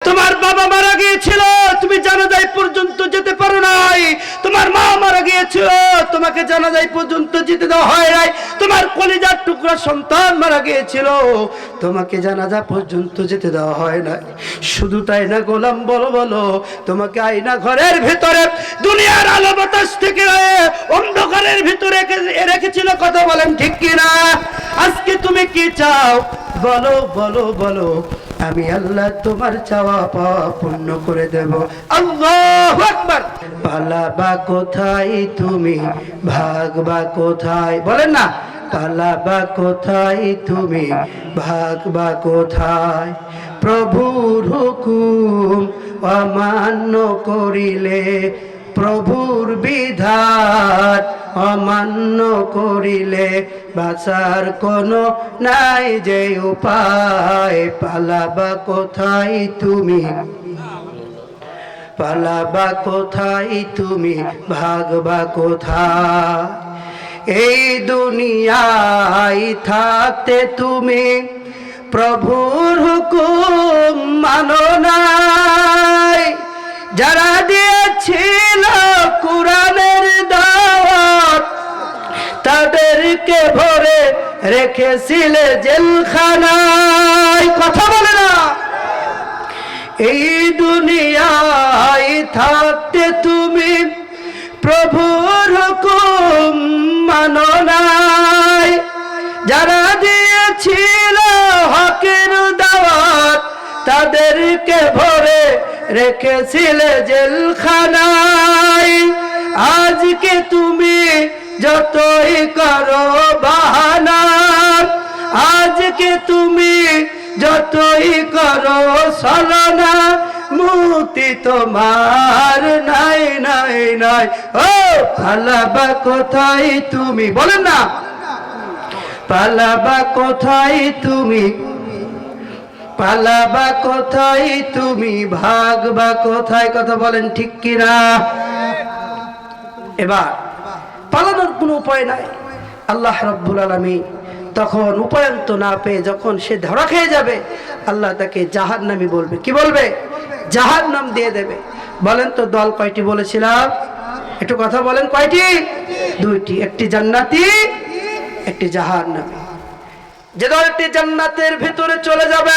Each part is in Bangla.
তোমার বাবা মারা গিয়েছিল, তুমি জানাজায় পর্যন্ত যেতে পারো নাই। তোমার মা মারা গিয়েছিল, তোমাকে জানাজায় পর্যন্ত যেতে দেওয়া হয় নাই। তোমার কলিজার টুকরা সন্তান মারা গিয়েছিল, তোমাকে জানাজা পর্যন্ত যেতে দেওয়া হয় নাই। শুধু তাই না গোলাম, বলো বলো, তোমাকে আয়না ঘরের ভিতরে দুনিয়ার আলো বাতাস থেকে অন্ধকারের ভিতরে রেখেছিল। কথা বলেন ঠিক কিনা? আজকে তুমি কি চাও বলো বলো বলো, আমি আল্লাহ তোমার চাওয়া পাওয়া পূর্ণ করে দেব। আল্লাহু আকবার। পালাবা কোথায় তুমি, ভাগবা কোথায়, বলেন না, পালাবা কোথায় তুমি, ভাগবা কোথায়। প্রভুর হুকুম অমান্য করিলে, প্রভুর বিধান অমান্য করিলে বাঁচার কোনো নাই যে উপায়। পালাবা কোথায় তুমি, পালাবা কোথায় তুমি, ভাগবা কোথায়। এই দুনিয়ায় থাকতে তুমি প্রভুর হুকুম মানো নাই। যারা দিয়েছিল কুরআনের দাওয়াত, তাদেরকে ভরে রেখেছিলে জেলখানায়। কথা বলে না? এই দুনিয়ায় থাকতে তুমি প্রভুর হুকুম মানো নাই। যারা দিয়েছিল হকের দাওয়াত, তাদেরকে ভরে রেখেছিলে জেলখানায়। আজকে তুমি যতই করো বাহানা, আজকে তুমি যতই করো ছলনা, মুক্তি তোমার নাই নাই নাই। ও পালাবা কোথায় তুমি, বলেন না, পালাবা কোথায় তুমি, পালাবা কোথায় তুমি, ভাগবা কোথায়। কথা বলেন ঠিক কিনা? এবার পালানোর কোনো উপায় নাই। আল্লাহ রাব্বুল আলামিন তখন উপায়ন্ত না পেয়ে যখন সে ধরা খেয়ে যাবে, আল্লাহ তাকে জাহান্নামী বলবে। কি বলবে? জাহান্নাম দিয়ে দেবে। বলেন তো দল কয়টি বলেছিলাম? একটু কথা বলেন, কয়টি? দুইটি, একটি জান্নাতি, একটি জাহান্নামী। যে দলটি জান্নাতের ভিতরে চলে যাবে,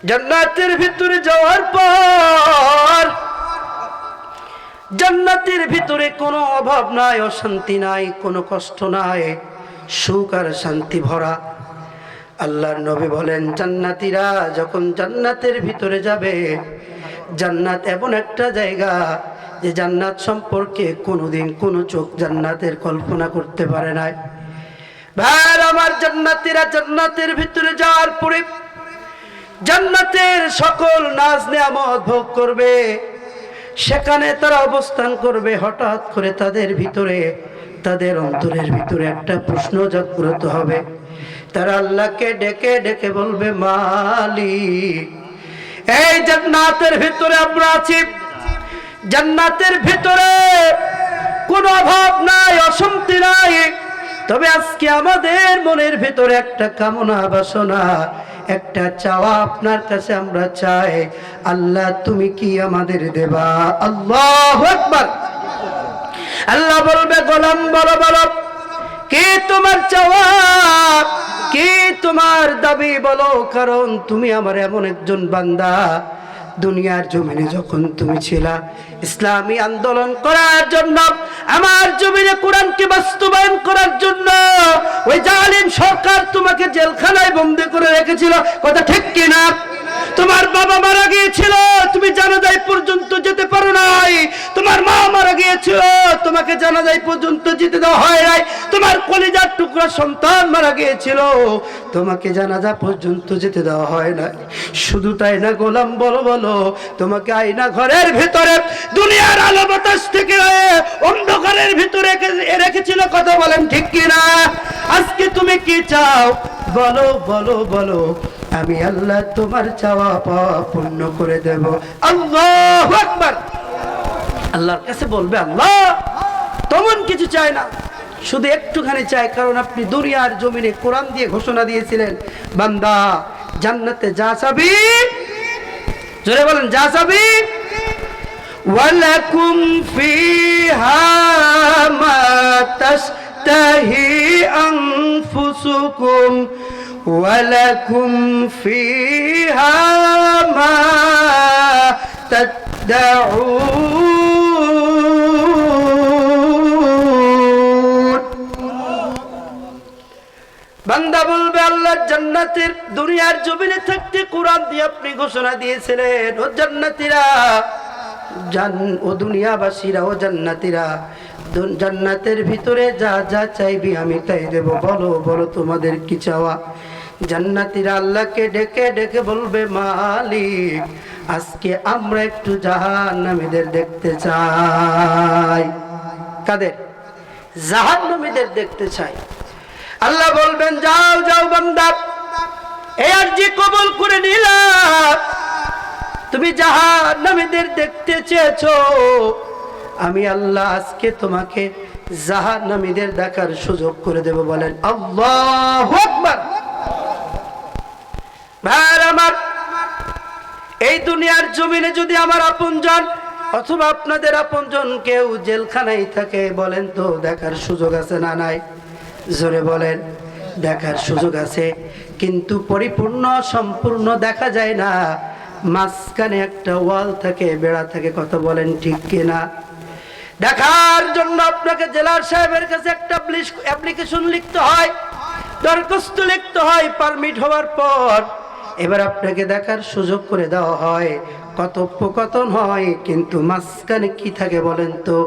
জান্নাতের ভিতরে যাওয়ার পর জান্নাতের ভিতরে কোনো অভাব নাই, অশান্তি নাই, কোনো কষ্ট নাই, সুখ আর শান্তি ভরা। আল্লাহর নবী বলেন, জান্নাতীরা যখন জান্নাতের ভিতরে যাবে, জান্নাত এমন একটা জায়গা যে জান্নাত সম্পর্কে কোনোদিন কোনো চোখ জান্নাতের কল্পনা করতে পারে নাই। ভাই আমার, জান্নাতীরা জান্নাতের ভিতরে যাওয়ার পরে জান্নাতের সকল নাজ নেয়ামত ভোগ করবে, সেখানে তারা অবস্থান করবে। হঠাৎ করে তাদের ভিতরে, তাদের অন্তরের ভিতরে একটা প্রশ্ন জাগ্রত হবে। তারা আল্লাহকে ডেকে ডেকে বলবে, মালিক, এই জান্নাতের ভিতরে আমরা আছি, জান্নাতের ভিতরে কোনো অভাব নাই, অশান্তি নাই, তবে আজকে আমাদের মনের ভিতরে একটা কামনা বাসনা, একটা চাওয়া আপনার কাছে আমরা চাই। আল্লাহ তুমি কি আমাদের দেবা? আল্লাহু আকবার। আল্লাহ বলবে, গোলাম বলো বলো, কি তোমার চাওয়া, কি তোমার দাবি বলো, কারণ তুমি আমার এমন একজন বান্দা, দুনিয়ার জমিনে যখন তুমি ছিলা ইসলামী আন্দোলন করার জন্য, আমার জমিনে কোরআনকে বাস্তবায়ন করার জন্য ওই জালিম সরকার তোমাকে জেলখানায় বন্দী করে রেখেছিল। কথা ঠিক কিনা? তোমার বাবা মারা গিয়েছিল, তুমি জানাজায় পর্যন্ত যেতে পারো নাই। তোমার মা মারা গিয়েছিল, তোমাকে জানাজায় পর্যন্ত যেতে দেওয়া হয় নাই। তোমার কলিজার টুকরা সন্তান মারা গিয়েছিল, তোমাকে জানাজা পর্যন্ত যেতে দেওয়া হয় নাই। শুধু তাই না গোলাম, বলো বলো, তোমাকে আয়না ঘরের ভিতরে দুনিয়ার আলো বাতাস থেকে অন্ধকারের ভিতরে রেখেছিল। কথা বলেন ঠিক কিনা? আজকে তুমি কি চাও বলো বলো বলো, আমি আল্লাহ তোমার চাওয়া পাওয়া পূর্ণ করে দেব। আল্লাহু আকবার। আল্লাহর কাছে বলবে, আল্লাহ তেমন কিছু চাই না, শুধু একটুখানি চাই, কারণ আপনি দুনিয়ার জমিনে কোরআন দিয়ে ঘোষণা দিয়েছিলেন, বান্দা জান্নাতে যা চাবি, জোরে বলেন, যা চাবি। ওয়ালাকুম ফিহা মা তাশতাহি আনফুসুকুম ওয়ালাকুম ফিহা মা তাদউন। বান্দা বলবে, আল্লাহর জান্নাতের দুনিয়ার জমিনে থাকতে কোরআন দিয়ে আপনি ঘোষণা দিয়েছিলেন, ও জান্নাতীরা, ও দুনিয়াবাসীরা, ও জান্নাতীরা, জান্নাতের ভিতরে যা যা চাইবি আমি তাই দেব। বলো বলো তোমাদের কি চাওয়া? জান্নাতীরা আল্লাহকে ডেকে ডেকে বলবে, মালিক, আজকে আমরা একটু জাহান্নামীদের দেখতে চাই। কাদের? জাহান্নামীদের দেখতে চাই। আল্লাহ বলবেন, যাও যাও বান্দা, এই আরজি কবুল করে নিলাম। তুমি জাহান্নামীদের দেখতে চেয়েছো, আমি আল্লাহ আজকে তোমাকে জাহান্নামীদের দেখার সুযোগ করে দেব। বলেন আল্লাহু আকবার। ভাই আমার, এই দুনিয়ার জমিনে যদি আমার আপনজন অথবা আপনাদের আপনজন কেউ জেলখানায় থাকে, বলেন তো দেখার সুযোগ আছে না নাই? জোরে বলেন, দেখার সুযোগ আছে, কিন্তু পরিপূর্ণ সম্পূর্ণ দেখা যায় না। মাঝখানে একটা ওয়াল থাকে, বেড়া থাকে, কথা বলেন ঠিক কিনা? দেখার জন্য আপনাকে জেলার সাহেবের কাছে একটা অ্যাপ্লিকেশন লিখতে হয়, দরখাস্ত লিখতে হয়। পারমিট হওয়ার পর এবার আপনাকে দেখার সুযোগ করে দেওয়া হয়, কথোপকথন হয়, কিন্তু মাঝখানে কি থাকে বলেন তো?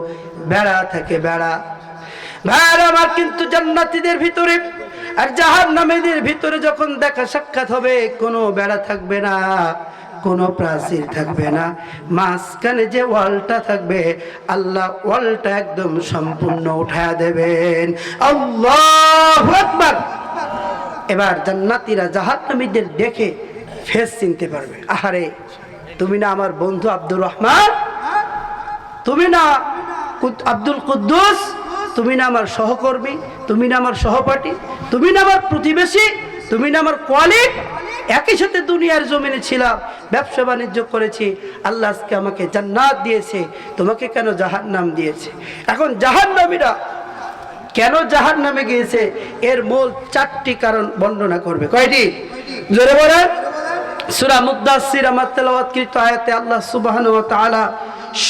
বেড়া থাকে, বেড়া। ভাইরা আমার, কিন্তু জান্নাতীদের ভিতরে আর জাহান্নামীদের ভিতরে যখন দেখা সাক্ষাৎ হবে, কোনো বেড়া থাকবে না, কোনো প্রাচীর থাকবে না, মাঝখানে যে ওয়ালটা থাকবে, আল্লাহ ওয়ালটা একদম সম্পূর্ণ উঠায়া দেবেন। আল্লাহু আকবার। এবার জান্নাতীরা জাহান্নামীদের দেখে ফেস চিনতে পারবে। আহারে, তুমি না আমার বন্ধু আব্দুর রহমান, তুমি না আব্দুল কুদ্দুস, তুমি না আমার সহকর্মী, তুমি না আমার সহপাঠী, তুমি না আমার প্রতিবেশী, তুমি না আমার কোয়ালিগ, একই সাথে দুনিয়ার জমিনে ছিলাম, ব্যবসা বাণিজ্য করেছি, আল্লাহ আজকে আমাকে জান্নাত দিয়েছে, তোমাকে কেন জাহান্নাম দিয়েছে? এখন জাহান্নামীরা কেন জাহান্নামে গিয়েছে, এর মূল 4টি কারণ বর্ণনা করবে। কয়টি? জোরে বলেন। সূরা মুদ্দাসসির আমার তেলাওয়াতকৃত আয়াতে আল্লাহ সুবহানাহু ওয়া তাআলা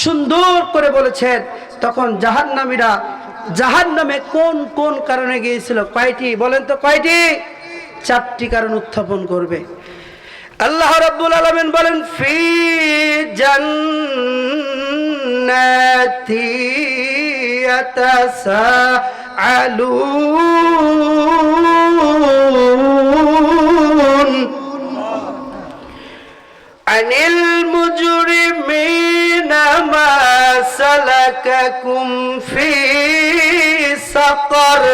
সুন্দর করে বলেছেন, তখন জাহান্নামীরা জাহান্নামে কোন কোন কারণে গিয়েছিল, কয়টি বলেন তো? কয়টি? 4টি কারণ উত্থাপন করবে। আল্লাহ রাব্বুল আলামিন বলেন, ফি জান্নাতি ইয়াতাসাআলুন আনিল মুজরিমিনা মা সালাকাকুম ফি সাকার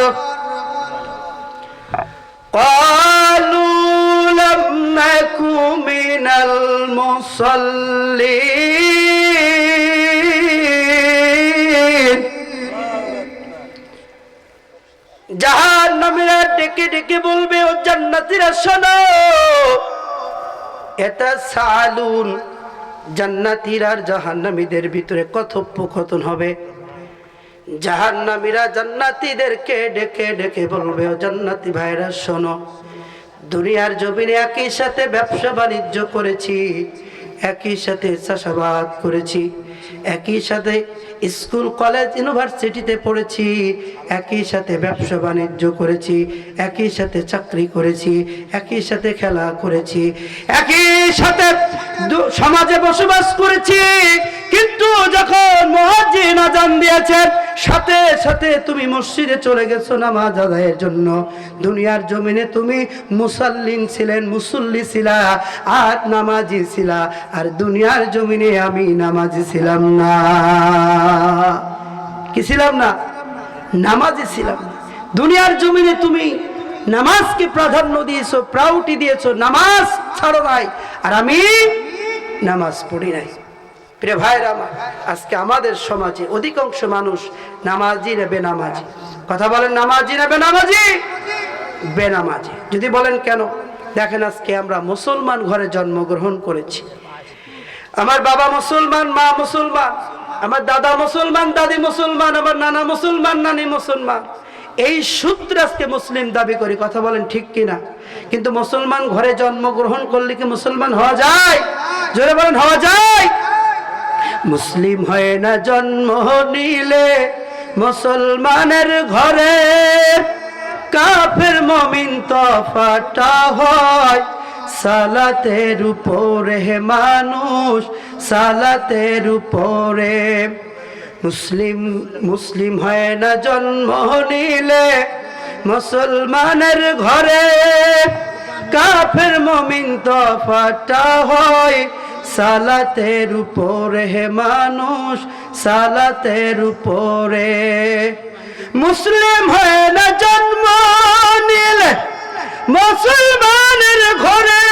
قالوا لم نك من المصلين। জাহান্নামীরা ডেকে ডেকে বলবে, ও জান্নাতীরা শোনো, এটা সালুন, জান্নাতীরা আর জাহান্নামীদের ভিতরে কথোপকথন হবে। জাহান্নামীরা জান্নাতীদেরকে ডেকে ডেকে বলবে, ও জান্নাতি ভাইরা শোনো, দুনিয়ার জমিনে একই সাথে ব্যবসা বাণিজ্য করেছি, একই সাথে চাষাবাদ করেছি, একই সাথে স্কুল কলেজ ইউনিভার্সিটিতে পড়েছি, একই সাথে ব্যবসা বাণিজ্য করেছি, একই সাথে চাকরি করেছি, একই সাথে খেলা করেছি, একই সাথে সমাজে বসবাস করেছি, কিন্তু যখন মুয়াজ্জিন আযান দিয়েছেন, সাথে সাথে তুমি মসজিদে চলে গেছো নামাজ আদায়ের জন্য। দুনিয়ার জমিনে তুমি মুসাল্লিন ছিলেন, মুসল্লি ছিলা আর নামাজি ছিলা, আর দুনিয়ার জমিনে আমি নামাজি ছিলাম না। কি ছিলাম না? নামাজি ছিলাম না। দুনিয়ার জমিনে তুমি নামাজকে প্রাধান্য দিয়েছো, প্রায়োরিটি দিয়েছো, নামাজ ছাড়ো নাই, আর আমি নামাজ পড়ি নাই। প্রিয় ভাইরা আমার, আজকে আমাদের সমাজে অধিকাংশ মানুষ নামাজি না বেনামাজি? কথা বলেন, নামাজি না বেনামাজি? বেনামাজি। যদি বলেন কেন? দেখেন আজকে আমরা মুসলমান ঘরে জন্মগ্রহণ করেছি, আমার বাবা মুসলমান, মা মুসলমান, আমার দাদা মুসলমান, দাদি মুসলমান, আমার নানা মুসলমান, নানি মুসলমান, এই সূত্রে আজকে মুসলিম দাবি করি। কথা বলেন ঠিক কিনা? কিন্তু মুসলমান ঘরে জন্মগ্রহণ করলে কি মুসলমান হওয়া যায়? জোরে বলেন, হওয়া যায়? মুসলিম হয় না জন্ম নিলে মুসলমানের ঘরে, কাফের মুমিন তফাটা হয় সালাতের উপরে, মানুষ সালাতের উপরে। মুসলিম হয় না জন্ম নিলে মুসলমানের ঘরে, কাফের মুমিন তফাটা হয় সালাতের উপরে, মানুষ সালাতের উপরে। মুসলিম হয় না জন্ম নিলে মুসলমানের ঘরে,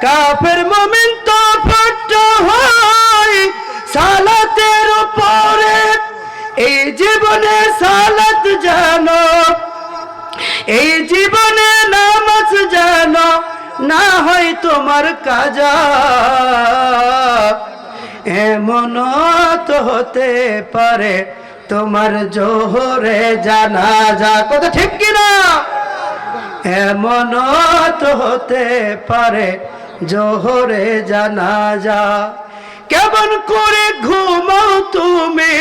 কাফের মুমিন তফাটা হয় সালাতের উপরে। এই জীবনে সালাত জানো, এই জীবনে নামাজ জানো, না হয় তোমার কাজা। এমন তো হতে পারে তোমার জোহরে জানাজা। কথা ঠিক কিনা? এমন তো হতে পারে জোহরে জানাজা। কেমন করে ঘুমাও তুমি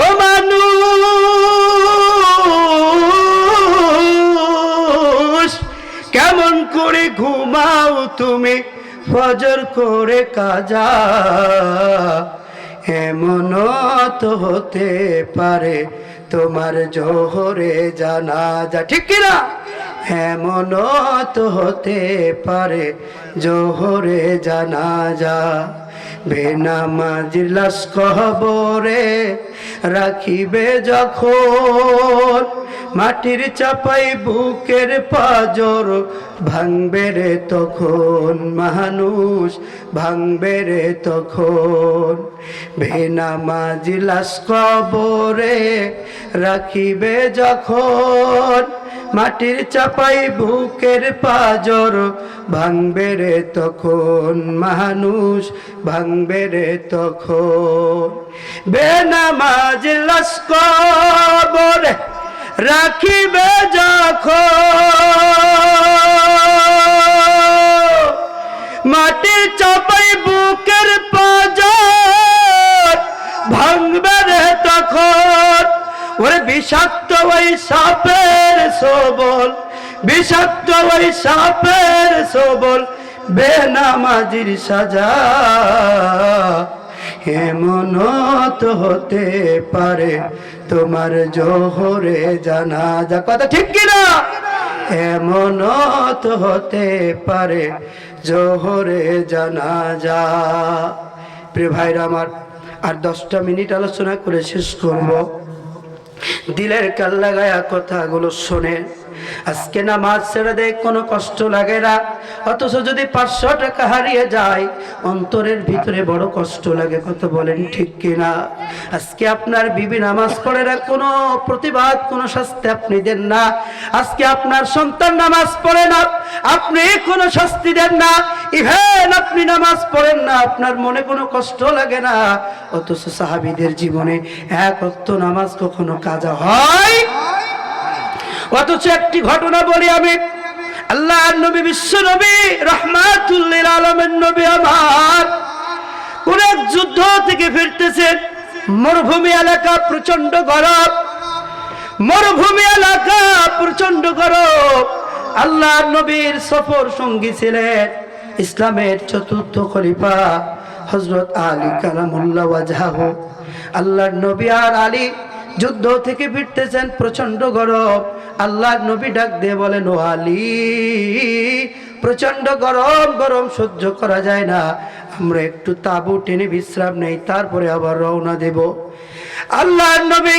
ও মানুষ, কেমন করে ঘুমাও তুমি ফজর করে কাজা। এমন তো হতে পারে তোমার জোহরে জানাজা। ঠিক কিনা? এমন তো হতে পারে জোহরে জানাজা। বেনামাজির লাশ কবরে রাখিবে যখন, মাটির চাপাই বুকের পাজর ভাঙবে রে তখন, মানুষ ভাঙবে রে তখন। বেনামাজির লাশ কবরে রাখিবে যখন, মাটির চাপাই বুকের পাজর ভাঙবে রে তখন, মানুষ ভাঙবে রে তখন। বেনামাজির লাশ কবরে রাখিবে যখন, মাটির চাপাই বুকের পাজর ভাঙবে রে তখন। ওরে বিষাক্ত ওই সাপের সবল, বিষাক্ত ওই সাপের সবল, বেনামাজির সাজা। এমন তো হতে পারে তোমার জোহরে জানাজা। কথা ঠিক কিনা? এমন তো হতে পারে জোহরে জানাজা। প্রিয় ভাইরা আমার, আর 10টা মিনিট আলোচনা করে শেষ করব। দিলের কাল লাগায়া কথাগুলো শোনে। আজকে নামাজ ছেড়ে দেয়, কোনো কষ্ট লাগে না, অথচ যদি 500 টাকা হারিয়ে যায় অন্তরের ভিতরে বড় কষ্ট লাগে। কথা বলেন ঠিক কিনা? আজকে আপনার বিবি নামাজ পড়ে না, কোনো প্রতিবাদ, কোনো শাস্তি আপনি দেন না। আজকে আপনার সন্তান নামাজ পড়ে না, আপনি কোনো শাস্তি দেন না। ইভেন আপনি নামাজ পড়েন না, আপনার মনে কোনো কষ্ট লাগে না, অথচ সাহাবীদের জীবনে 1 ওয়াক্ত নামাজ কখনো কাজা হয়। অথচ একটি ঘটনা বলি আমি, আল্লাহর নবী, বিশ্ব নবী, রাহমাতুল লিল আলামিন নবী আমার কোন এক যুদ্ধ থেকে ফিরতেছেন। মরুভূমি এলাকা, প্রচন্ড গরম, মরুভূমি এলাকা, প্রচন্ড গরম। আল্লাহর নবীর সফর সঙ্গী ছিলেন ইসলামের 4র্থ খলিফা হযরত আলী কারামুল্লাহ ওয়াজহাহু। আল্লাহর নবী আর আলী যুদ্ধ থেকে ফিরতেছেন, প্রচন্ড গরম। আল্লাহর নবী ডাক দিয়ে বলেন, ও আলী, প্রচন্ড গরম, গরম সহ্য করা যায় না, আমরা একটু তাঁবু টেনে বিশ্রাম নেই, তারপরে আবার রওনা দেব। আল্লাহর নবী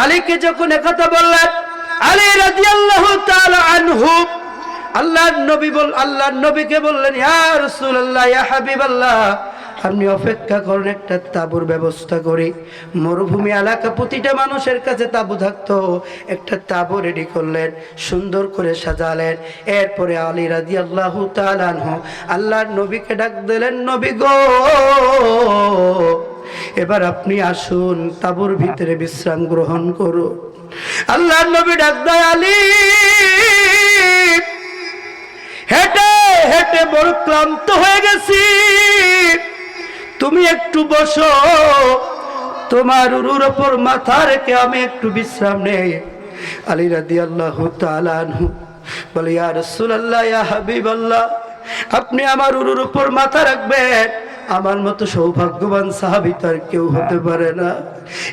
আলীকে যখন একথা বললেন, আলী রাদিয়াল্লাহু তাআলা আনহু আল্লাহর নবীকে বললেন, ইয়া রাসূলুল্লাহ, ইয়া হাবিবাল্লাহ, আপনি অপেক্ষা করেন, একটা তাঁবুর ব্যবস্থা করি। মরুভূমি এলাকা, প্রতিটা মানুষের কাছে তাঁবু থাকতো, একটা তাঁবু রেডি করলেন, সুন্দর করে সাজালেন। এরপরে আলী রাদিয়াল্লাহু তাআলা আনহু আল্লাহর নবীকে ডাক দিলেন, নবী গো, এবার আপনি আসুন, তাঁবুর ভিতরে বিশ্রাম গ্রহণ করুন। আল্লাহর নবী ডাক দেয়, আলী, হেঁটে হেঁটে বড় ক্লান্ত হয়ে গেছি, তুমি একটু বসো, তোমার উরুর ওপর মাথা রেখে আমি একটু বিশ্রাম নেই। আলী রাদিয়াল্লাহু তাআলা আনহু বলে, ইয়া রাসূলুল্লাহ, ইয়া হাবিবাল্লাহ, আপনি আমার উরুর উপর মাথা রাখবেন, আমার মতো সৌভাগ্যবান সাহাবী তো আর কেউ হতে পারে না,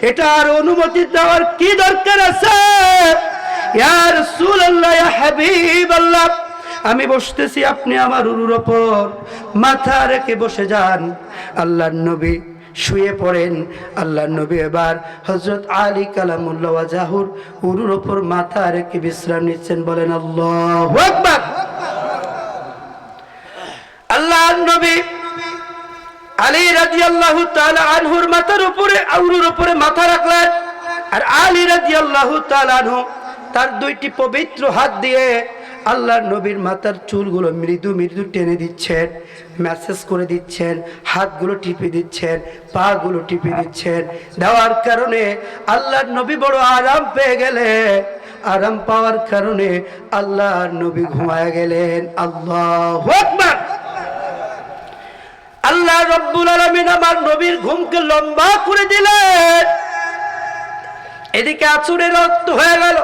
এটা আর অনুমতি দেওয়ার কি দরকার আছে? ইয়া রাসূলুল্লাহ, ইয়া হাবিবাল্লাহ, আমি বসতেছি, আপনি আমার উরুর উপর মাথা রেখে বসে যান। আল্লাহর নবী শুয়ে পড়েন। আল্লাহর নবী এবার হযরত আলী কালামুল্লাহ ওয়াজহুর উরুর উপর মাথা রেখে বিশ্রাম নিচ্ছেন। বলেন আল্লাহু আকবার। আল্লাহর নবী আলী রাদিয়াল্লাহু তাআলা আনহুর মাথার উপরে, উরুর উপরে মাথা রাখলেন, আর আলী রাদিয়াল্লাহু তাআলা আনহু তার দুইটি পবিত্র হাত দিয়ে আল্লাহর নবীর মাথার চুলগুলো মৃদু মৃদু টেনে দিচ্ছেন, ম্যাসেজ করে দিচ্ছেন, হাতগুলো টিপে দিচ্ছেন, পাগুলো টিপে দিচ্ছেন। দেওয়ার কারণে আল্লাহর নবী বড় আরাম পেয়ে গেলেন। আরাম পাওয়ার কারণে আল্লাহর নবী ঘুমায় গেলেন। আল্লাহু আকবার। আল্লাহ রাব্বুল আলামিন আমার নবীর ঘুমকে লম্বা করে দিলেন। এদিকে আসরের রক্ত হয়ে গেল,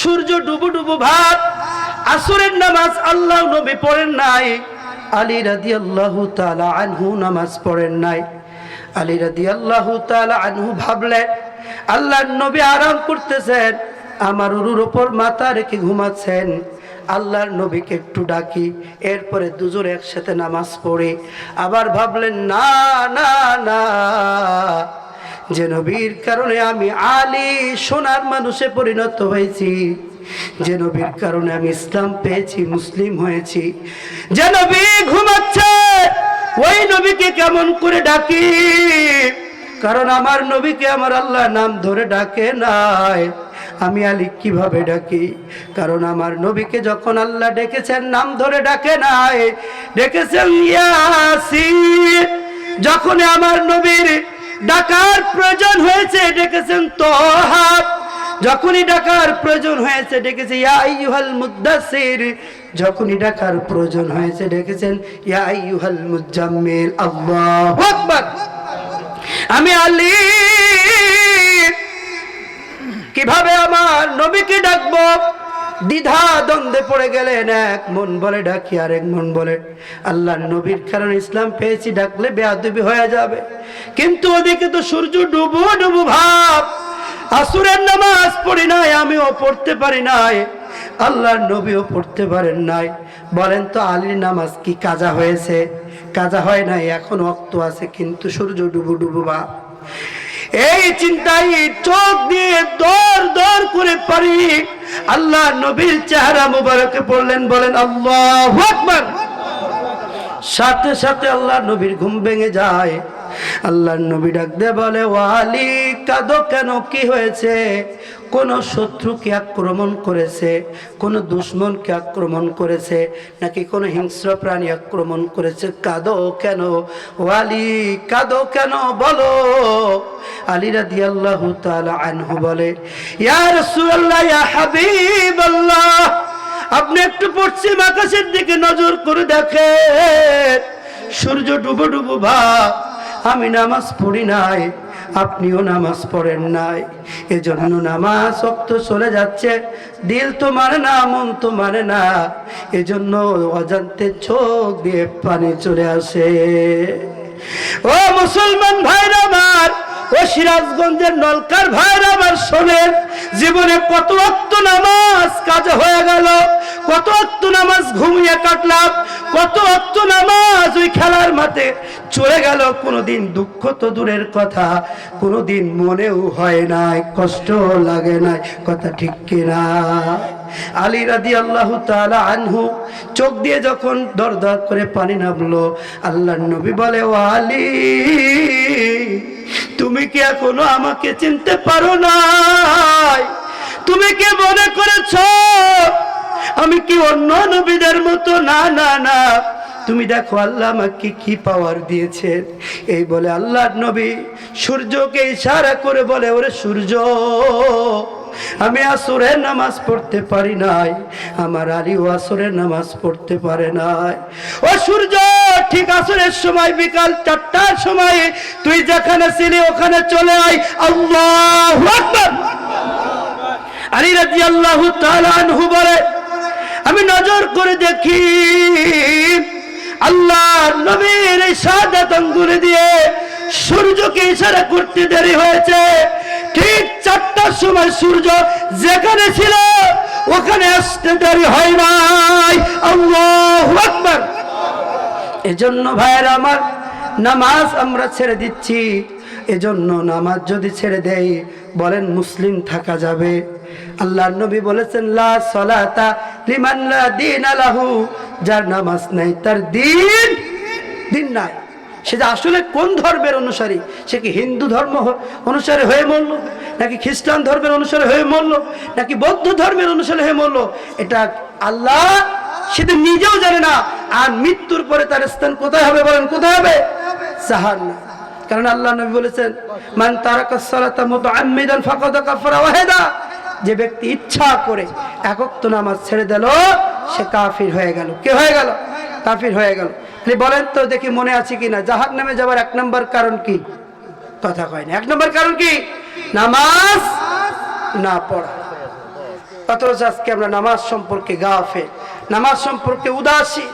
সূর্য ডুবু ডুবু ভাব। আসরের নামাজ আল্লাহ নবী পড়েন নাই, আলী রাদিয়াল্লাহু তাআলা আনহু নামাজ পড়েন নাই। আলী রাদিয়াল্লাহু তাআলা আনহু ভাবলেন, আল্লাহর নবী আরাম করতেছেন, আমার উরুর ওপর মাথা রেখে ঘুমাচ্ছেন, আল্লাহর নবীকে একটু ডাকি, এরপরে দুজনে একসাথে নামাজ পড়ি। আবার ভাবলেন, না না না, যে নবীর কারণে আমি আলী সোনার মানুষে পরিণত হয়েছি, যে নবীর কারণে আমি ইসলাম পেয়েছি, মুসলিম হয়েছি, যে নবী ঘুমাচ্ছে ওই নবীকে কেমন করে ডাকি? কারণ আমার নবীকে আমার আল্লাহ নাম ধরে ডাকে নাই, আমি আলী কিভাবে ডাকি? কারণ আমার নবীকে যখন আল্লাহ ডেকেছেন নাম ধরে ডাকে নাই, ডেকেছেন ইয়াসিন। যখন আমার নবীর ডাকার প্রয়োজন হয়েছে ডেকেছেন তোহা, যখনই ডাকার প্রয়োজন হয়েছে ডেকেছে ইয়া আইয়ুহাল মুদ্দাসির, যখনই ডাকার প্রয়োজন হয়েছে ডেকেছেন ইয়া আইয়ুহাল মুজাম্মিল। আল্লাহু আকবার। আমি আলী কিভাবে আমার নবীকে ডাকবো? দ্বিধা দ্বন্দ্বে পড়ে গেলেন। এক মন বলে ডাকি, আর এক মন বলে আল্লাহর নবীর কারণে ইসলাম পেয়েছি, ডাকলে বেয়াদবি হয়ে যাবে। কিন্তু ওদিকে তো সূর্য ডুবু ডুবু ভাব, আসরের নামাজ পড়ি নাই, আমিও পড়তে পারি নাই, আল্লাহর নবীও পড়তে পারেন নাই। বলেন তো আলীর নামাজ কি কাজা হয়েছে? কাজা হয় নাই, এখন ওয়াক্ত আছে, কিন্তু সূর্য ডুবু ডুবু ভাব। এই চিন্তায় চোখ দিয়ে দর দর করে পারি আল্লাহর নবীর চেহারা মুবারকে পড়লেন। বলেন আল্লাহু আকবার। সাথে সাথে আল্লাহর নবীর ঘুম ভেঙে যায়। আল্লাহর নবী ডাক দিয়ে বলে, ও আলী, কাঁদো কেন? কি হয়েছে? কোন শত্রু কি আক্রমণ করেছে? কোন দুশমনকে আক্রমণ করেছে? নাকি কোন হিংস্র প্রাণী আক্রমণ করেছে? কাঁদো কেন? ও আলী, কাঁদো কেন বলো? আলী রাদিয়াল্লাহু তাআলা আনহু বলে, ইয়া রাসূলুল্লাহ, ইয়া হাবিবাল্লাহ, আপনি একটু পশ্চিম আকাশের দিকে নজর করে দেখেন, সূর্য ডুবু ডুবু ভাব, আমি নামাজ পড়ি নাই, আপনিও নামাজ পড়েন নাই, এজন্য নামাজ ওয়াক্ত চলে যাচ্ছে, দিল তো মানে না, মন তো মানে না, এজন্য অজান্তে চোখ দিয়ে পানি চলে আসে। ও মুসলমান ভাইরা আমার, ও সিরাজগঞ্জের নলকার ভাইরা আমার, শোনেন, জীবনে কত ওয়াক্ত নামাজ কাজা হয়ে গেল, কত ওয়াক্ত নামাজ ঘুমিয়ে কাটলাম, কত ওয়াক্ত নামাজ ওই খেলার মাঠে চলে গেল, কোনোদিন দুঃখ তো দূরের কথা, কোনোদিন মনেও হয় নাই, কষ্ট লাগে নাই, কথা ঠিক কিনা? আলী রাদিয়াল্লাহু তাআলা আনহু চোখ দিয়ে যখন দরদর করে পানি নামলো, আল্লাহর নবী বলে, ও আলী, তুমি কি এখনো আমাকে চিনতে পারো নাই? তুমি কি মনে করেছো আমি কি অন্য নবীদের মতো? না না না, তুমি দেখো আল্লাহ আমাকে কি পাওয়ার দিয়েছেন। এই বলে আল্লাহর নবী সূর্যকে ইশারা করে বলে, ওরে সূর্য, আমি আসরের নামাজ পড়তে পারি নাই, আমার আলীও আসরের নামাজ পড়তে পারে নাই। ও সূর্য, ঠিক আসরের সময় বিকাল 4টার সময় তুই যেখানে ছিলি ওখানে চলে আয়। আল্লাহু আকবার। আলী রাদিয়াল্লাহু তাআলা আনহু বলে, আমি নজর করে দেখি আল্লাহর নবীর এই শাহাদাত আঙ্গুলে দিয়ে সূর্যকে ইশারা করতে দেরি হয়েছে। ঠিক 4টার সময় সূর্য যেখানে ছিল ওখানে আসতে দেরি হয় নাই। আল্লাহু আকবার। এজন্য ভাইয়েরা আমার, নামাজ আমরা ছেড়ে দিচ্ছি। এজন্য নামাজ যদি ছেড়ে দেই, বলেন মুসলিম থাকা যাবে? আল্লাহর নবী বলেছেন, লা সালাতা লিমান লা দীনা লাহু, যার নামাজ নাই তার দিন নাই। সে যে আসলে কোন ধর্মের অনুসারী, সে কি হিন্দু ধর্ম অনুসারী হয়ে মরল, নাকি খ্রিস্টান ধর্মের অনুসারী হয়ে মরল, নাকি বৌদ্ধ ধর্মের অনুসারী হয়ে মরল, এটা আল্লাহ সেটা নিজেও জানে না। আর মৃত্যুর পরে তার স্থান কোথায় হবে বলেন? কোথায় হবে? জাহান্নাম। কারণ আল্লাহ নবী বলেছেন, মান তারাকাস সালাতা মুতাআম্মিদান ফাকাদ কাফারা ওয়াহিদা, যে ব্যক্তি ইচ্ছা করে এক ওয়াক্ত নামাজ ছেড়ে দিল, সে কাফির হয়ে গেল। কে হয়ে গেল? কাফির হয়ে গেল। বলেন তো দেখি মনে আছে কিনা, জাহান্নামে যাওয়ার 1 নম্বর কারণ কি? কথা কয় না। 1 নম্বর কারণ কি? নামাজ না পড়া। অথচ আজকে আমরা নামাজ সম্পর্কে গাফেল, নামাজ সম্পর্কে উদাসীন।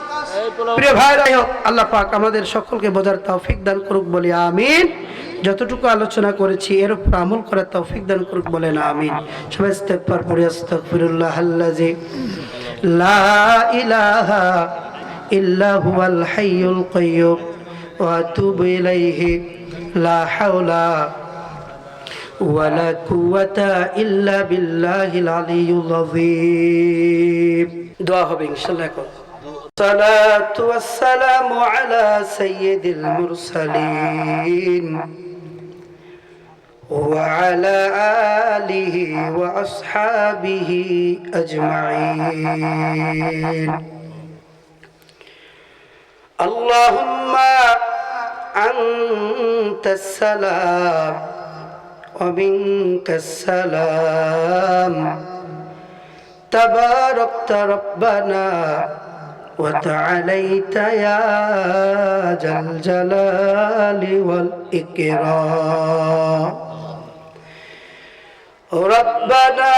প্রিয় ভাইরা, আল্লাহ পাক আমাদের সকলকে বোঝার তৌফিক দান করুক, বলি আমিন। যতটুকু আলোচনা করেছি এর উপর আমল করার তৌফিক দান করুক, বলেন আমিন। সবাই ইস্তিগফার পড়ি, আস্তাগফিরুল্লাহ আল্লাযী লা ইলাহা ইল্লা হুয়াল হাইয়ুল কাইয়্যুম ওয়া আতুবু ইলাইহি, লা হাওলা ওয়ালা কুওয়াতা ইল্লা বিল্লাহিল আলিয়্যিল আযীম। দোয়া হবে ইনশাআল্লাহ। এখন সালাতু ওয়াসসালামু আলা সাইয়্যিদিল মুরসালিন ওয়া আলা আলিহি ওয়া আসহাবিহি আজমাইন। আল্লাহুম্মা আনতাস সালাম ওয়া মিনকাস সালাম, তাবারাকতা রব্বানা ওয়া তাআলাইতা ইয়া জাল জালালি ওয়াল ইকরাম। রব্বানা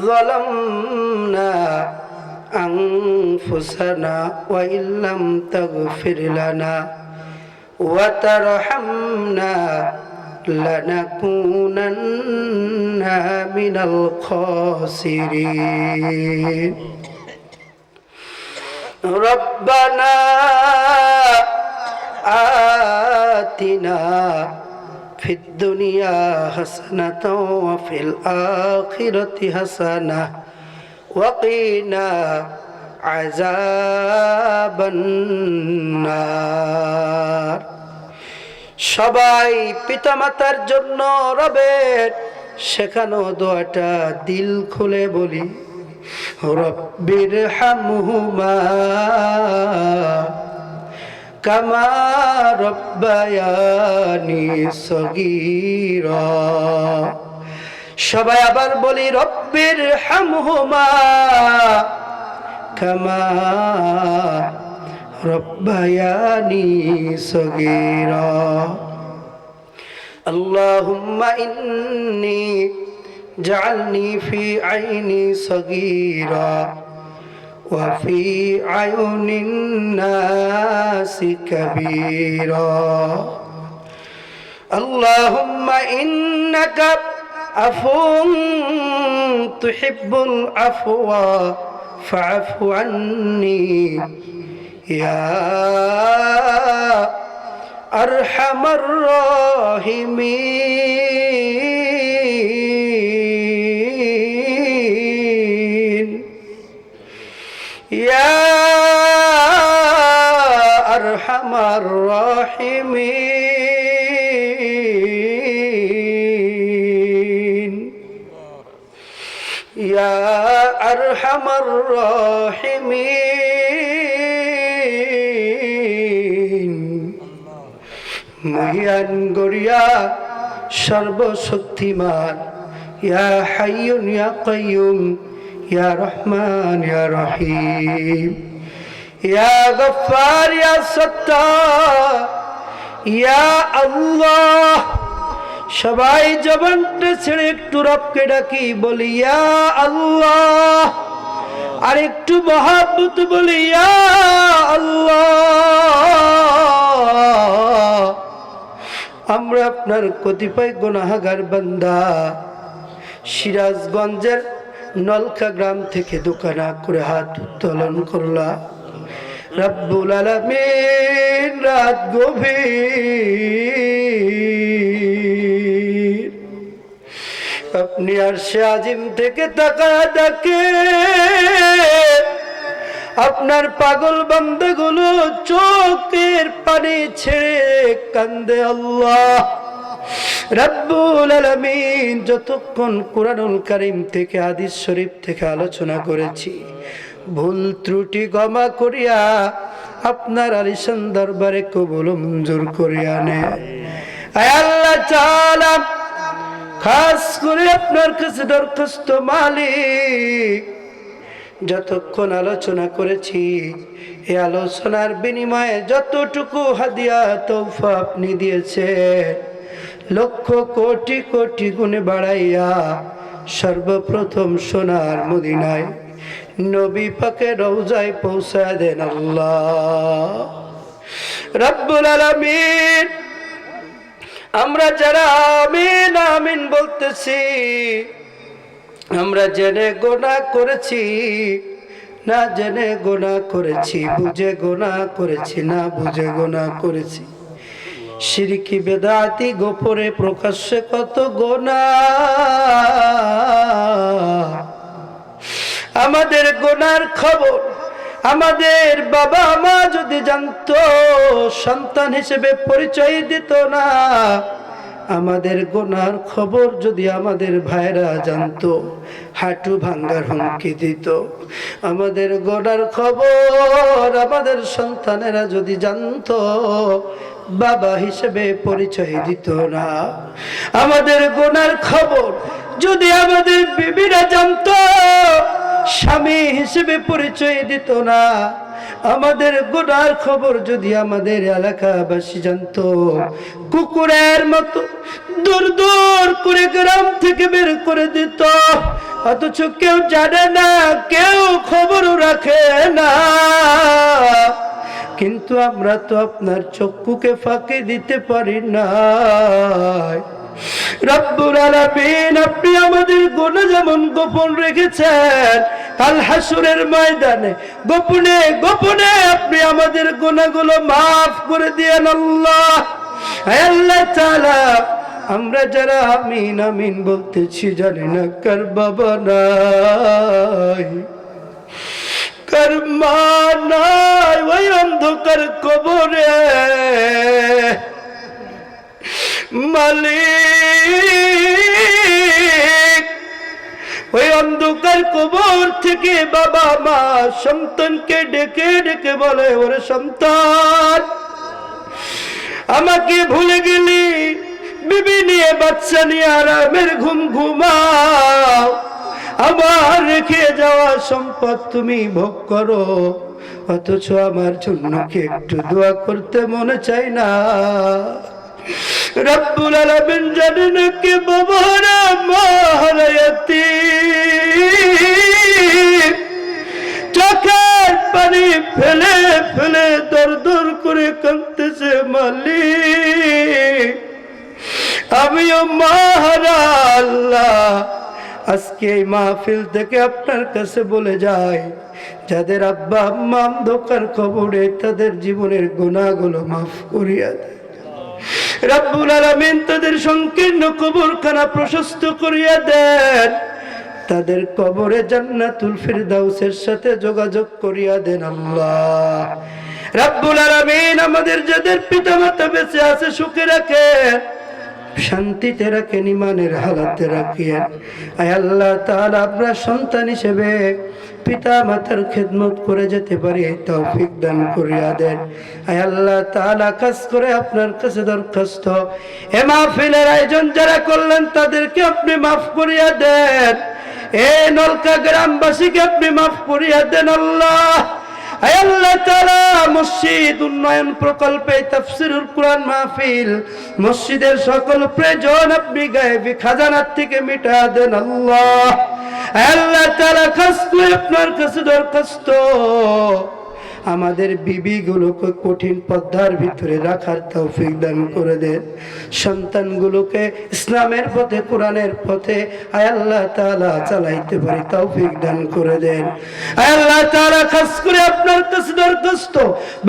যালামনা আনফুসানা ওয়া ইল্লাম তাগফির লানা ওয়া তারহামনা লানাকুনান্না মিনাল খাসিরিন। রব্বানা আতিনা ফিদ দুনিয়া হাসানাতাও ওয়া ফিল আখিরাতি হাসানাহ ওয়া কিনা আযাবান নার। সবাই পিতামাতার জন্য রবের শেখানো দোয়াটা দিল খুলে বলি, রব্বির হামহুমা কামা রব্বায়ানি সগীরা। সবাই আবার বলি, রব্বির হামহুমা কামা রব্বায়ানি সগীরা। আল্লাহুম্মা ইন্নী জাআলনি ফি আইনি সগীরা ওয়া ফি আয়ুনিন নাসি কাবীরা। আল্লাহুম্মা ইন্নাকা আফুন তুহিব্বুল আফওয়া ফাআফু আন্নী ইয়া আরহামার রাহিমিন ইয়া আরহামার রাহিমিন ইয়া আরহামার রাহিমিন মহিয়ান গরিয়া সর্বশক্তিমান ইয়া হাইয়ুন ইয়া কাইয়ুম ইয়া রহমান ইয়া রহিম ইয়া গফফার ইয়া সত্তার ইয়া আল্লাহ। সবাই জবানটা ছেড়ে একটু রবকে ডাকি, বলি ইয়া আল্লাহ, আর একটু মহাব্বত বলি ইয়া আল্লাহ। আমরা আপনার কতিপয় গুনাহগার বান্দা, সিরাজগঞ্জের নলকা গ্রাম থেকে দোকানা করে হাত উত্তোলন করলা। রব্বুল আলামিন রাত গভীর, আপনি আরশে আজিম থেকে তাকায়া ডাকে, আপনার পাগল বান্দাগুলো চোখের পানি ছেড়ে কান্দে আল্লাহ। রব্বুল আলামিন যতক্ষণ কুরআনুল কারীম থেকে হাদিস শরীফ থেকে আলোচনা করেছি, ভুল ত্রুটি ক্ষমা করিয়া আপনার আলিশান দরবারে কবুল মঞ্জুর করিয়া নে। আয় আল্লাহ তাআলা, খাস করে আপনার কাছে দরখাস্ত মালিক, যতক্ষণ আলোচনা করেছি এই আলোচনার বিনিময়ে যতটুকু হাদিয়া তৌফা আপনি দিয়েছেন, লক্ষ কোটি কোটি গুণে বাড়াইয়া সর্বপ্রথম সোনার মদিনায় নবী পাকের রওজায় পৌঁছা দেন আল্লাহ রব্বুল আলামিন। আমরা যারা আমিন আমিন বলতেছি, আমরা জেনে গুনাহ করেছি না জেনে গুনাহ করেছি, বুঝে গুনাহ করেছি না বুঝে গুনাহ করেছি, শিরকি বেদাতি গোপনে প্রকাশ্যে কত গুনাহ। আমাদের গুনার খবর আমাদের বাবা মা যদি জানতো, সন্তান হিসেবে পরিচয় দিত না। আমাদের গুনার খবর যদি আমাদের ভাইরা জানতো, হাঁটু ভাঙ্গার হুমকি দিত। আমাদের গুনার খবর আমাদের সন্তানেরা যদি জানতো, বাবা হিসেবে পরিচয় দিত না। আমাদের গুনার খবর যদি আমাদের বিবিরা জানতো, স্বামী হিসেবে পরিচয় দিত না। আমাদের গুনার খবর যদি আমাদের এলাকাবাসী জানতো, কুকুরের মতো দূর দূর করে গ্রাম থেকে বের করে দিত। অথচ কেউ জানে না, কেউ খবরও রাখে না। কিন্তু আমরা তো আপনার চক্ষুকে ফাঁকি দিতে পারি না। রব্বুল আলামিন, আপনি আমাদের গুনাহ যেমন গোপন রেখেছেন, কাল হাসরের ময়দানে গোপনে গোপনে আপনি আমাদের গুনাহগুলো মাফ করে দিয়েন আল্লাহ। হে আল্লাহ তাআলা, আমরা যারা আমিন আমিন বলতেছি, জানি না কার বাবা নাই, কার মা নাই, ওই অন্ধকার কবরে মালিক, ওই অন্ধকার কবর থেকে বাবা মা সন্তানকে ডেকে ডেকে বলে, ওরে সন্তান, আমাকে ভুলে গেলি, বিবি নিয়ে বাচ্চা নিয়ে আরামের ঘুম ঘুমাও, আমার রেখে যাওয়া সম্পদ তুমি ভোগ করো, অথচ আমার জন্য কি একটু দোয়া করতে মনে চাই না? রব্বুল আলামিন জানেন কে বাবারা মা হারায়াতি, চোখের পানি ফেলে ফেলে দর দর করে কাঁদতেছে, মালিক আমিও মা হারা। আল্লাহ, আজকে এই মাহফিল থেকে আপনার কাছে বলে যাই, যাদের আব্বা আম্মা অন্ধকার কবরে, তাদের জীবনের গুনাহগুলো মাফ করিয়া দেন রব্বুল আলামিন। তাদের সংকীর্ণ কবরখানা প্রশস্ত করিয়া দেন, তাদের কবরে জান্নাতুল ফিরদাউসের সাথে যোগাযোগ করিয়া দেন আল্লাহ রব্বুল আলামিন। আমাদের যাদের পিতামাতা বেঁচে আছে সুখে রাখেন, শান্তিতে রাখেন, ইমানের হালাতে রাখেন। আয় আল্লাহ তাআলা, আমরা সন্তান হিসেবে পিতা মাতার খেদমত করে যেতে পারি তৌফিক দান করিয়া দেন। আয় আল্লাহ তাআলা, খাস করে আপনার কাছে দরখাস্ত, এ মাহফিলের আয়োজন যারা করলেন তাদেরকে আপনি মাফ করিয়া দেন। এ নলকা গ্রামবাসীকে আপনি মাফ করিয়া দেন আল্লাহ। আয় আল্লাহ তাআলা, মসজিদ উন্নয়ন প্রকল্পে তাফসীরুল কুরআন মাহফিল, মসজিদের সকল প্রয়োজন আপনি গায়েবী খাজানার থেকে মিটা দেন আল্লাহ। আয় আল্লাহ তাআলা, খাস করে আপনার কাছে দরখাস্ত, আমাদের বিবিগুলোকে কঠিন পর্দার ভিতরে রাখার তৌফিক দান করে দেন। সন্তানগুলোকে ইসলামের পথে, কোরআনের পথে আয় আল্লাহ তাআলা চালাইতে পারি তৌফিক দান করে দেন। আয় আল্লাহ তাআলা, খাস করে আপনার কাছে দরখাস্ত,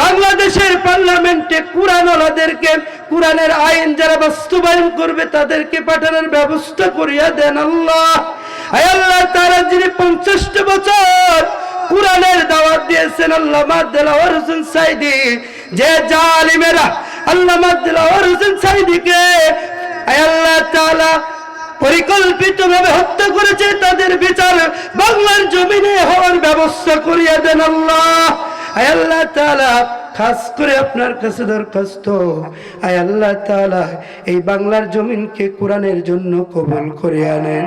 বাংলাদেশের পার্লামেন্টে কোরআনওয়ালাদেরকে, কোরআনের আইন যারা বাস্তবায়ন করবে তাদেরকে পাঠানোর ব্যবস্থা করিয়া দেন আল্লাহ। আয় আল্লাহ তাআলা, যিনি 50 বছর কুরআনের দাওয়াত দিয়েছেন আল্লামা দেলাওয়ার হোসেন সাইদি, যে জালিমেরা আল্লামা দেলাওয়ার হোসেন সাইদিকে আয় আল্লাহ তাআলা পরিকল্পিতভাবে হত্যা করেছে, তাদের বিচার বাংলার জমিনে হওয়ার ব্যবস্থা করিয়া দেন আল্লাহ। আয় আল্লাহ তাআলা, খাস করে আপনার কাছে দরখাস্ত, আয় আল্লাহ তাআলা, এই বাংলার জমিনকে কোরআনের জন্য কবুল করে আনেন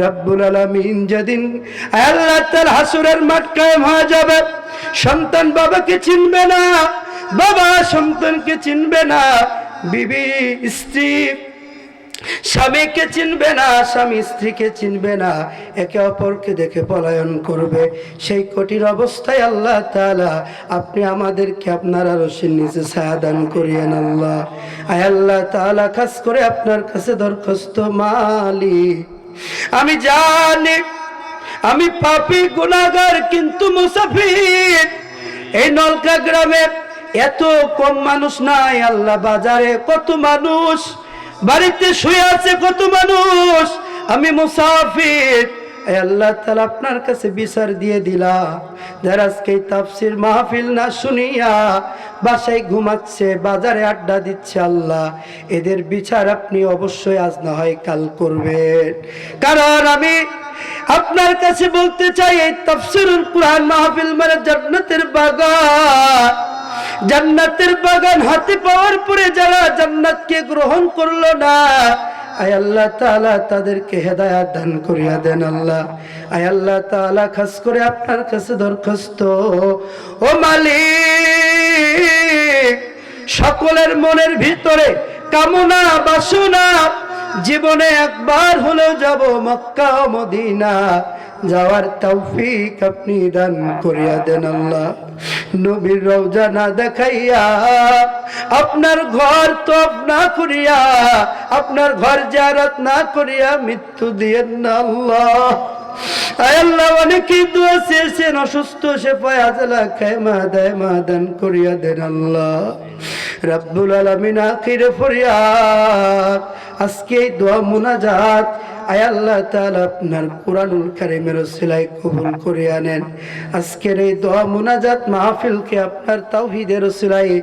রব্বুল আলামিন। যেদিন আয় আল্লাহ তাআলা হাসরের মাঠ কায়েম হয়ে যাবে, সন্তান বাবাকে চিনবে না, বাবা সন্তানকে চিনবে না, বিবি স্ত্রী স্বামীকে চিনবে না, স্বামী স্ত্রীকে চিনবে না, একে অপরকে দেখে পলায়ন করবে। সেই কঠিন অবস্থায় আল্লাহ তাআলা, আপনি আমাদেরকে আপনার আরশের নিচে ছায়া দান করিয়েন আল্লাহ। আয় আল্লাহ তাআলা, খাস করে আপনার কাছে দরখাস্ত, মালিক আমি জানি আমি পাপী গুনাহগার, কিন্তু মুসাফির। এই নলকা গ্রামে এত কম মানুষ নাই আল্লাহ, বাজারে কত মানুষ, বাড়িতে শুয়ে আছে কত মানুষ, আমি মুসাফির। আল্লাহ তাআলা, আপনার কাছে বিচার দিয়ে দিলা, যারা আজকে তাফসীর মাহফিল না শুনিয়া বাসায় ঘুমাচ্ছে, বাজারে আড্ডা দিচ্ছে, আল্লাহ এদের বিচার আপনি অবশ্যই আজ না হয় কাল করবেন। কারণ আমি আপনার কাছে বলতে চাই, এই তাফসীরুল কুরআন মাহফিল মানে জান্নাতের বাগান। জান্নাতের বাগান হাতে পাওয়ার পরে যারা জান্নাতকে গ্রহণ করলো না, আয় আল্লাহ তাআলা তাদেরকে হেদায়েত দান করিয়া দেন আল্লাহ। আয় আল্লাহ তাআলা, খাস করে আপনার কাছে দরখাস্ত, ও মালিক, সকলের মনের ভিতরে কামনা বাসনা, জীবনে একবার হলেও যাব মক্কা ও মদিনা, যাওয়ার তৌফিক আপনি দান করিয়া দেন আল্লাহ। নবীর রওজা না দেখাইয়া, আপনার ঘর তওয়াফ না করিয়া, আপনার ঘর জিয়ারত না করিয়া মৃত্যু দিয়েন না আল্লাহ। আয় আল্লাহ, অনেকেই দোয়া চেয়েছেন, অসুস্থ, শেফায়ে আজলা খায়মা দায়মা দান করিয়া দেন আল্লাহ রব্বুল আলামিন। আখির ফরিয়াদ, আজকে এই দোয়া মুনাজাত আয় আল্লাহ তাআলা আপনার কুরআনুল কারীমের ওসিলায় কবুল করে আনেন। আজকের এই দোয়া মুনাজাত মাহফিলকে আপনার তাওহীদের ওসিলায়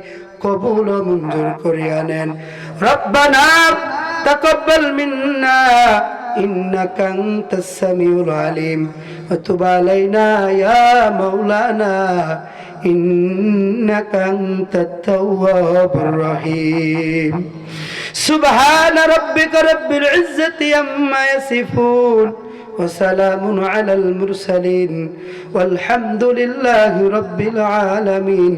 কবুল ও মঞ্জুর করে আনেন। রব্বানা তাকাব্বাল মিন্না ইন্নাকা আনতাস সামিউল আলিম ওয়া তুব আলাইনা ইয়া মাওলানা ইন্নাকা আনতাত তাওয়াবুর রহিম। سبحان ربك رب العزة عما يصفون وسلام على المرسلين والحمد لله رب العالمين.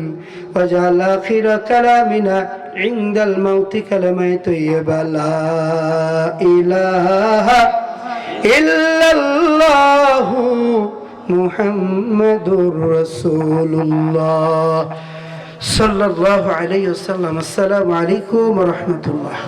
واجعل آخر كلامنا عند الموت كلمة طيبة لا إله إلا الله محمد رسول الله صلى الله عليه وسلم. السلام عليكم ورحمة الله.